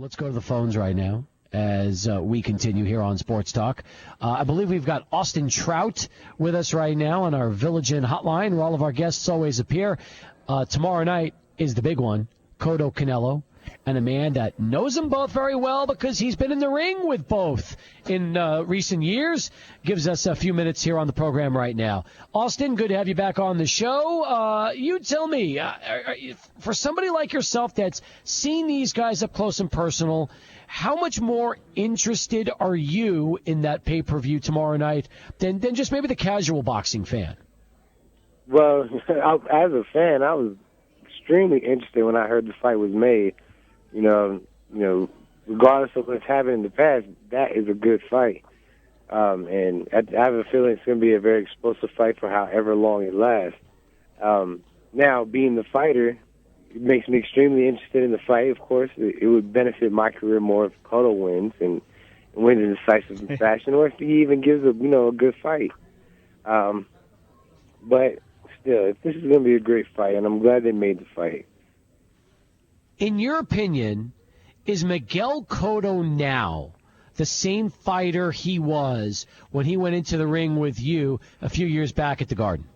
Let's go to the phones right now as we continue here on Sports Talk. I believe we've got Austin Trout with us right now on our Village Inn hotline, where all of our guests always appear. Tomorrow night is the big one, Cotto Canelo, and a man that knows them both very well because he's been in the ring with both in recent years. Gives us a few minutes here on the program right now. Austin, good to have you back on the show. You tell me, for somebody like yourself that's seen these guys up close and personal, how much more interested are you in that pay-per-view tomorrow night than just maybe the casual boxing fan? Well, as a fan, I was extremely interested when I heard the fight was made. You know, regardless of what's happened in the past, that is a good fight. And I have a feeling it's going to be a very explosive fight for however long it lasts. Now, being the fighter, it makes me extremely interested in the fight, of course. It would benefit my career more if Cotto wins and wins in decisive fashion, or if he even gives a good fight. But still, this is going to be a great fight, and I'm glad they made the fight. In your opinion, is Miguel Cotto now the same fighter he was when he went into the ring with you a few years back at the Garden?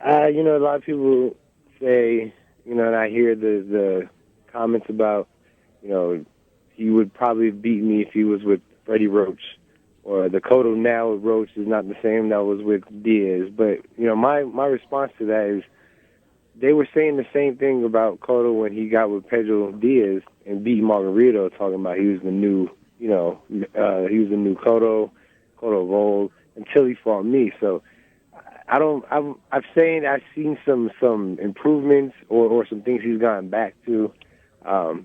A lot of people say, and I hear the comments about, he would probably have beaten me if he was with Freddie Roach, or the Cotto now with Roach is not the same that was with Diaz. But, my response to that is, they were saying the same thing about Cotto when he got with Pedro Diaz and beat Margarito, talking about he was the new, Cotto of old, until he fought me. So I've seen some improvements or some things he's gotten back to, but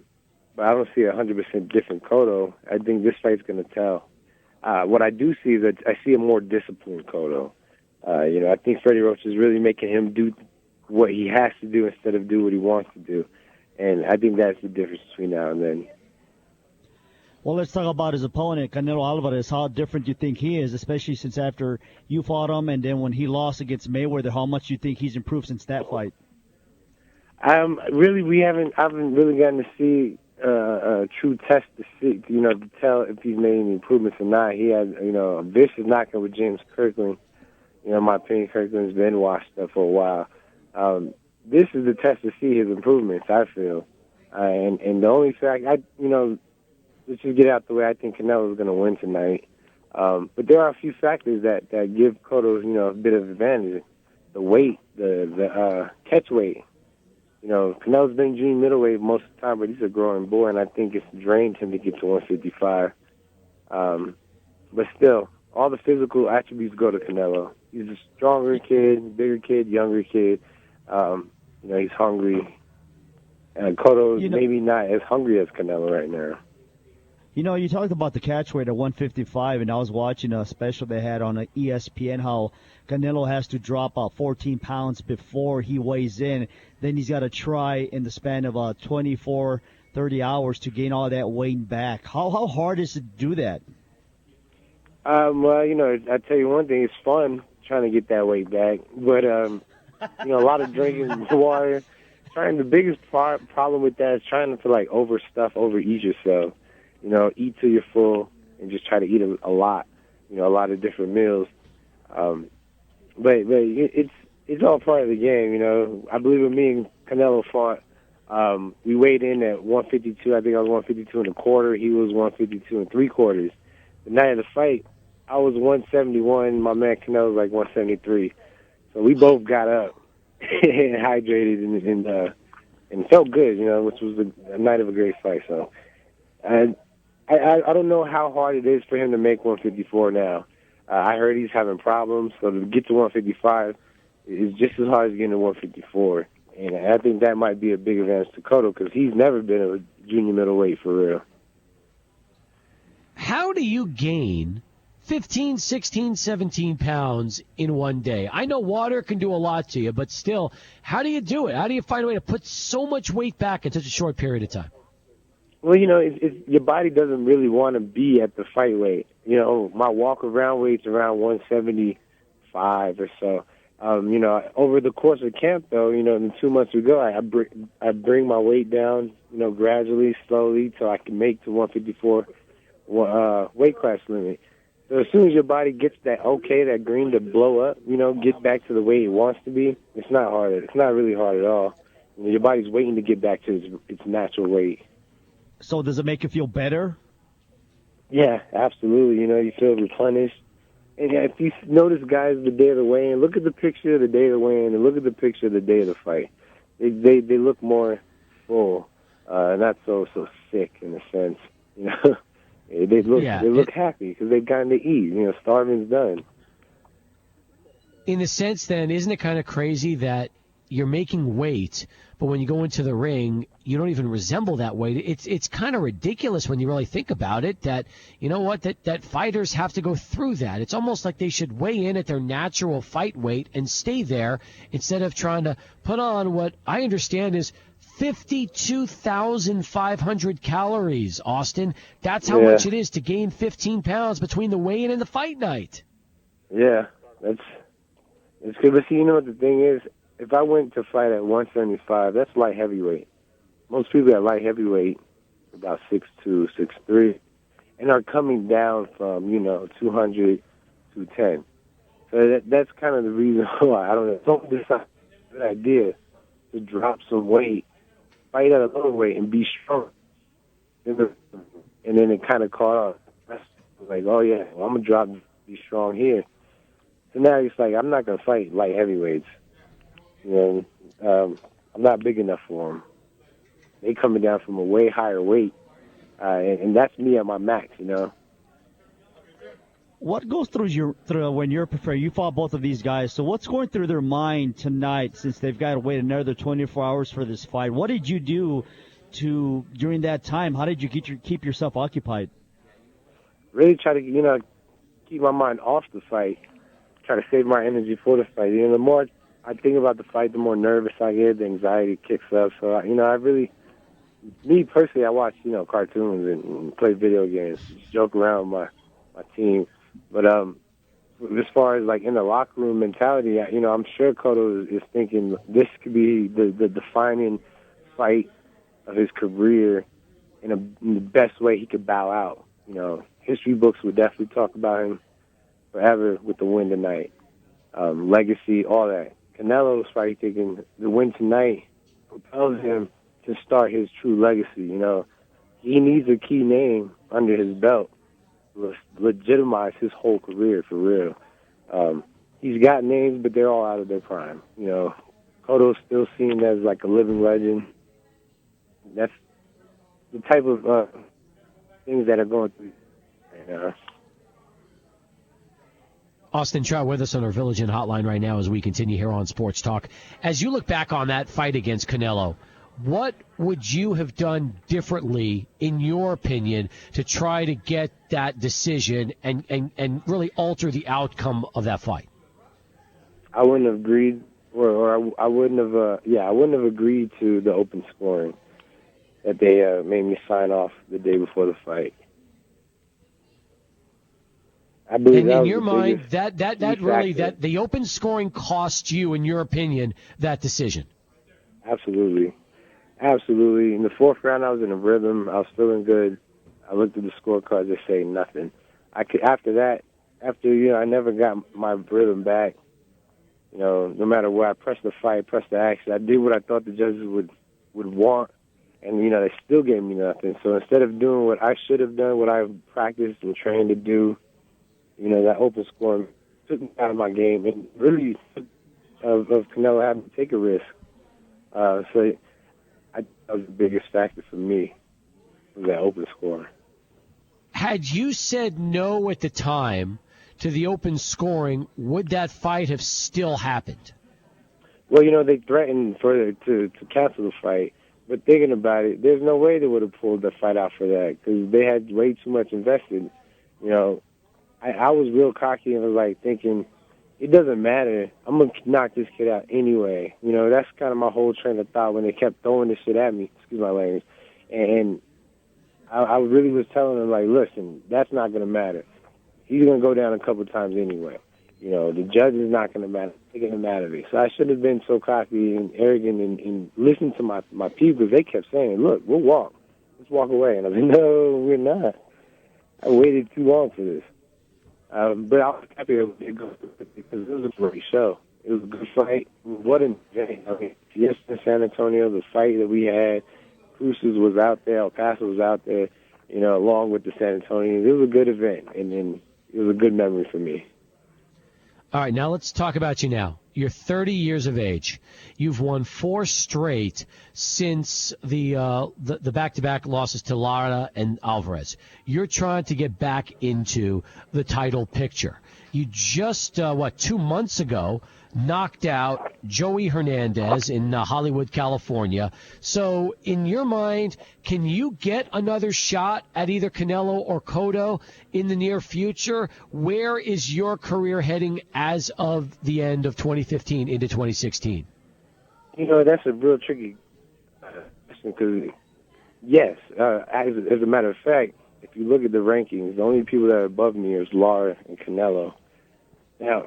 I don't see 100% different Cotto. I think this fight's going to tell. What I do see is that I see a more disciplined Cotto. I think Freddie Roach is really making him do what he has to do instead of do what he wants to do. And I think that's the difference between now and then. Well, let's talk about his opponent, Canelo Alvarez. How different do you think he is, especially since after you fought him and then when he lost against Mayweather, how much do you think he's improved since that fight? I haven't really gotten to see a true test to see, to tell if he's made any improvements or not. He had, a vicious knockout with James Kirkland. In my opinion, Kirkland's been washed up for a while. This is the test to see his improvements, I feel. And the only fact, let's just get out the way, I think Canelo's going to win tonight. But there are a few factors that give Cotto, a bit of advantage. The weight, the catch weight. Canelo's been junior middleweight most of the time, but he's a growing boy, and I think it's drained him to get to 155. But still, all the physical attributes go to Canelo. He's a stronger kid, bigger kid, younger kid. He's hungry. And Cotto's maybe not as hungry as Canelo right now. You talked about the catch weight at 155, and I was watching a special they had on ESPN how Canelo has to drop 14 pounds before he weighs in. Then he's got to try in the span of 24, 30 hours to gain all that weight back. How hard is it to do that? Well, I tell you one thing, it's fun trying to get that weight back. But, a lot of drinking water. The biggest problem with that is trying not to, overeat yourself. Eat till you're full and just try to eat a lot, a lot of different meals. But it's all part of the game, I believe when me and Canelo fought, we weighed in at 152. I think I was 152 and a quarter. He was 152 and 3/4. The night of the fight, I was 171. My man Canelo was 173. So we both got up and hydrated and felt good, which was a night of a great fight. So I don't know how hard it is for him to make 154 now. I heard he's having problems, so to get to 155 is just as hard as getting to 154. And I think that might be a big advantage to Cotto because he's never been a junior middleweight for real. How do you gain 15, 16, 17 pounds in one day? I know water can do a lot to you, but still, how do you do it? How do you find a way to put so much weight back in such a short period of time? Well, your body doesn't really want to be at the fight weight. My walk-around weight's around 175 or so. Over the course of camp, though, in the 2 months we go, I bring my weight down, gradually, slowly, till I can make to 154 weight class limit. So as soon as your body gets that green to blow up, get back to the way it wants to be, it's not hard. It's not really hard at all. Your body's waiting to get back to its natural weight. So does it make you feel better? Yeah, absolutely. You feel replenished. And if you notice guys the day of the weigh-in, look at the picture of the day of the weigh-in and look at the picture of the day of the fight. They look more full, not so sick in a sense. They look happy because they've gotten to eat. Starving's done. In a sense, then, isn't it kind of crazy that you're making weight, but when you go into the ring, you don't even resemble that weight? It's kind of ridiculous when you really think about it, that, that fighters have to go through that. It's almost like they should weigh in at their natural fight weight and stay there instead of trying to put on what I understand is 52,500 calories, Austin. That's how much it is to gain 15 pounds between the weigh-in and the fight night. Yeah, it's good. But see, what the thing is? If I went to fight at 175, that's light heavyweight. Most people at light heavyweight, about 6'2", 6'3", and are coming down from, 200 to 10. So that's kind of the reason why. I don't know. Don't decide a good idea to drop some weight, fight at a lower weight, and be strong. And then it kind of caught on. That's like, oh, yeah, well, I'm going to drop and be strong here. So now it's like, I'm not going to fight light heavyweights. I'm not big enough for them. They coming down from a way higher weight, and that's me at my max. What goes through when you're preparing? You fought both of these guys, so what's going through their mind tonight since they've got to wait another 24 hours for this fight? What did you do during that time? How did you keep yourself occupied? Really try to keep my mind off the fight. Try to save my energy for the fight. The more I think about the fight, the more nervous I get, the anxiety kicks up. So, me personally, I watch, cartoons and play video games, just joke around with my team. But as far as, in the locker room mentality, I'm sure Cotto is thinking this could be the defining fight of his career in the best way he could bow out. History books would definitely talk about him forever with the win tonight. Legacy, all that. Canelo's fight, thinking the win tonight propels him to start his true legacy. He needs a key name under his belt to legitimize his whole career for real. He's got names, but they're all out of their prime. Cotto's still seen as like a living legend. That's the type of things that are going through. Austin Trout with us on our Village Inn hotline right now as we continue here on Sports Talk. As you look back on that fight against Canelo, what would you have done differently, in your opinion, to try to get that decision and really alter the outcome of that fight? I wouldn't have agreed, or I wouldn't have. I wouldn't have agreed to the open scoring that they made me sign off the day before the fight. I believe and that in your mind, that really factor. that the open scoring cost you, in your opinion, that decision. Absolutely. In the fourth round, I was in a rhythm. I was feeling good. I looked at the scorecard, just say nothing. After I never got my rhythm back. No matter where I pressed the fight, pressed the action, I did what I thought the judges would want, and they still gave me nothing. So instead of doing what I should have done, what I practiced and trained to do, that open scoring took me out of my game and really of Canelo having to take a risk. So that was the biggest factor for me, was that open scoring. Had you said no at the time to the open scoring, would that fight have still happened? Well, they threatened to cancel the fight. But thinking about it, there's no way they would have pulled the fight out for that because they had way too much invested. I was real cocky and was like thinking, it doesn't matter. I'm going to knock this kid out anyway. That's kind of my whole train of thought when they kept throwing this shit at me. Excuse my language. And I really was telling them, like, listen, that's not going to matter. He's going to go down a couple times anyway. The judge is not going to taking him out of it. So I should have been so cocky and arrogant and listened to my people. They kept saying, look, we'll walk. Let's walk away. And I was like, no, we're not. I waited too long for this. But I was happy it go because it was a great show. It was a good fight. What an event. I mean, yes, in San Antonio, the fight that we had, Cruces was out there, El Paso was out there, along with the San Antonio. It was a good event, and then it was a good memory for me. All right, now let's talk about you now. You're 30 years of age. You've won 4 straight since the back-to-back losses to Lara and Alvarez. You're trying to get back into the title picture. You just, 2 months ago, knocked out Joey Hernandez in Hollywood, California. So, in your mind, can you get another shot at either Canelo or Cotto in the near future? Where is your career heading as of the end of 2015 into 2016? That's a real tricky question because, yes, as a matter of fact, if you look at the rankings, the only people that are above me is Lara and Canelo. Now,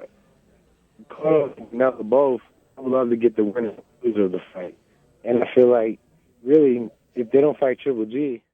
Cotto and Canelo both, I would love to get the winner and loser of the fight. And I feel like, really, if they don't fight Triple G,